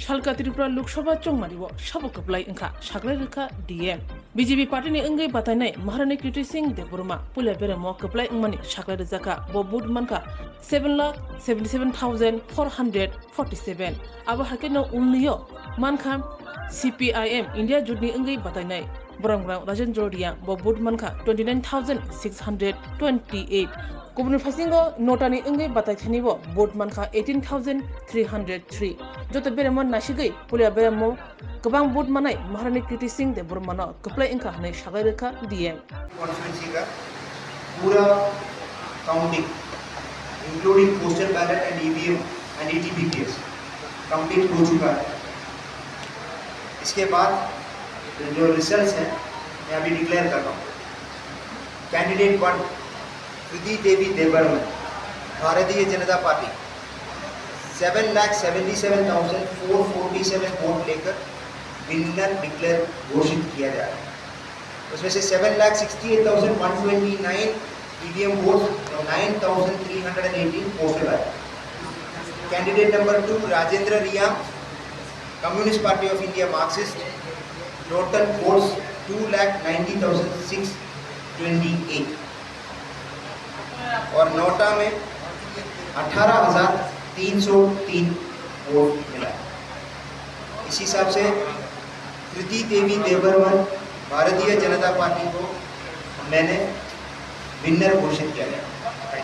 शालका त्रिपुरा लोकसभा चौमारिव सबक कपलाई इंखा सागलाई रखा डीएम बीजेपी पार्टी ने इंगे बताइनाय महारानी कीर्ति सिंह देवबर्मा पुलिया बेरामो कपलाई इंगमानी सागलाई रजाका बबुद मनका 7,77,447 अब हाकेनो उल्लियो मानखा CPIM इंडिया जुटनी इंगे बताइनाय बरंग्रां राजेंद्र रिया बबुद मनका 29,628 गुबुन फारसेंगो नोटानि इंगे बताइथानिबो बोट मानखा 18,303 जत बेरामन नासिगै पुलिया बेरामो गोबां बोट मानाय महारानी कीर्ति सिंह देवबर्मानो कपलाई इंखा हनै सागलाई रखा डीएम कॉन्स्टिट्यूंसी का पूरा counting including postal ballot and EVM and ETBPS complete हो चुका है। इसके बाद जो रिजल्ट्स हैं मैं अभी डिक्लेयर कर रहा हूँ। कैंडिडेट 1 कृति देवी देवबर्मा भारतीय जनता पार्टी 7,77,447 वोट लेकर विनर डिक्लेयर घोषित किया जा रहा है। उसमें से 7,68,129 EVM वोट और 9,318 postal ballot. Candidate number 2 Rajendra Riya communist party of India marxist total votes 2,90,628 और नोटा में 18,303 वोट मिला। इस हिसाब से कृति देवी देवबर्मा भारतीय जनता पार्टी को मैंने विनर घोषित किया गया।